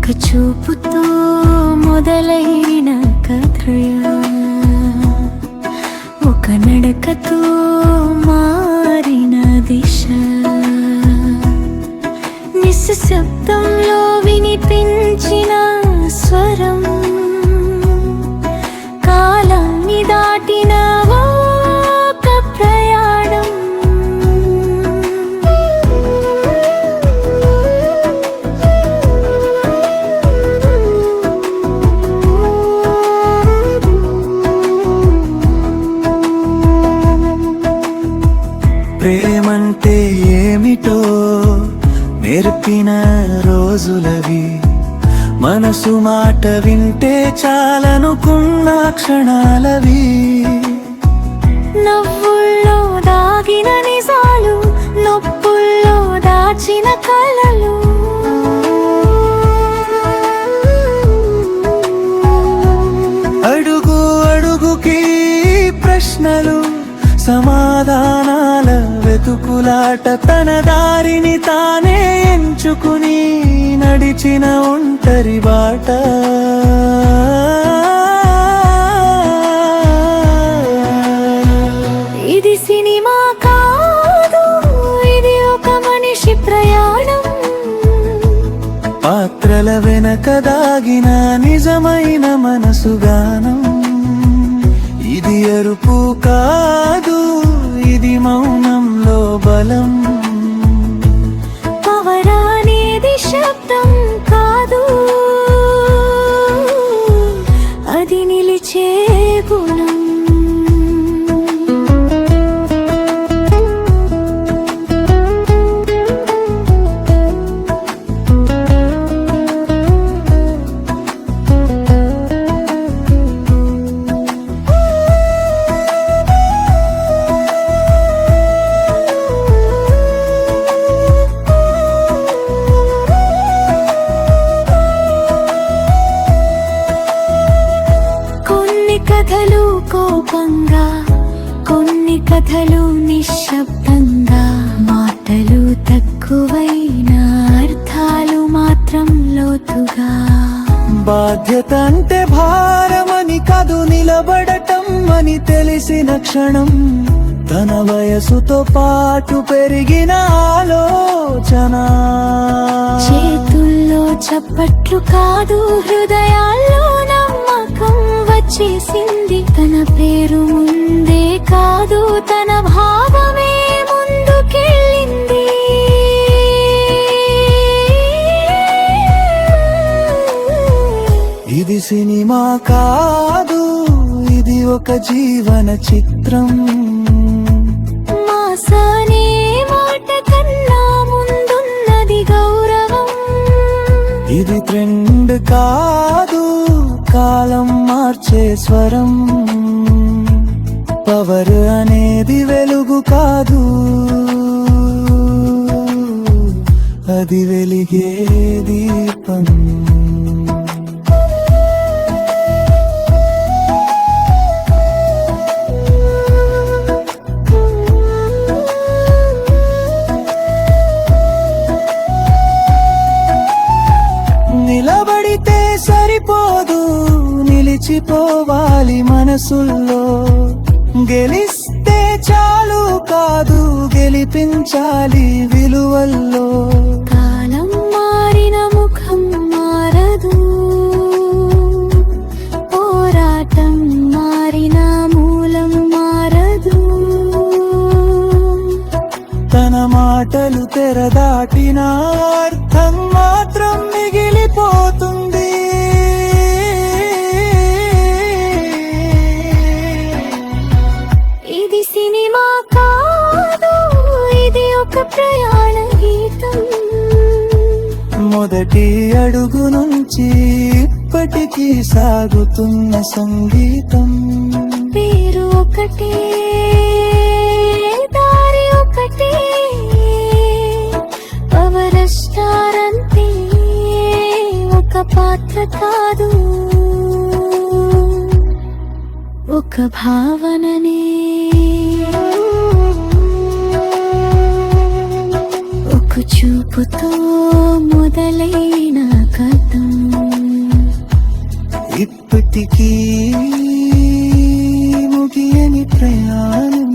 ఒక చూపుతో మొదలైన కథయా, ఒక నడకతో మారిన దిశ, నిశ్శబ్దంలో వినిపించిన స్వరం, కాలాన్ని దాటిన ఒక ప్రయాణం. ప్రేమంటే ఏమిటో నేర్పిన రోజులవి, మనసు మాట వింటే చాలనుకున్న క్షణాలవి. నవ్వుల్లో దాగిన నిజాలు, నొప్పుల్లో దాచిన కలలు, అడుగు అడుగుకి ప్రశ్నలు, సమాధానాల వెతుకులాట, తన దారిని తానే ఎంచుకుని నడిచిన ఒంటరి బాట. ఇది సినిమా కాదు, ఇది ఒక మనిషి ప్రయాణం. పాత్రల వెనక దాగిన నిజమైన మనసు గానం. ఇది అరుపు కాదు, ఇది మౌనంలో బలం. పవర్ అనేది శబ్దం కాదు, అది నిలిచే గుణం. కథలు కోపంగా, కొన్ని కథలు నిశ్శబ్దంగా, మాటలు తక్కువైన అర్థాలు మాత్రం లోతుగా. బాధ్యత అంటే భారమని కాదు, నిలబడటం అని తెలిసిన క్షణం, తన వయసుతో పాటు పెరిగిన ఆలోచన. చేతుల్లో చప్పట్లు కాదు, హృదయాల్లో నమ్మకం వచ్చేసింది. తన పేరు ముందే కాదు, తన భావమే ముందుకెళ్ళింది. ఇది సినిమా కాదు, ఇది ఒక జీవన చిత్రం. మాసానే మాట కన్నా ముందున్నది గౌరవం. ఇది ట్రెండ్ కాదు, కాలం మార్చే స్వరం. పవర్ అనేది వెలుగు కాదు, అది వెలిగే దీపం. నిలబడితే సరిపోదు, నిలిచిపోవాలి మనసుల్లో. గెలిస్తే చాలు కాదు, గెలిపించాలి విలువల్లో. కాలం మారిన ముఖం మారదు, పోరాటం మారిన మూలం మారదు. తన మాటలు తెరదాటిన అర్థం మాత్రం మిగిలిపోతుంది. ఇది సినిమా కాదు, ఇది ఒక ప్రయాణ గీతం. మొదటి అడుగు నుంచి ఇప్పటికీ సాగుతున్న సంగీతం. పేరు ఒకటే, దారి ఒకటే, పవర్ స్టార్ అంతే, ఒక పాత్ర కాదు, ఒక భావననే. ఒక చూపుతో మొదలైన కథం. ఇప్పటికీ ముగియని ప్రయాణం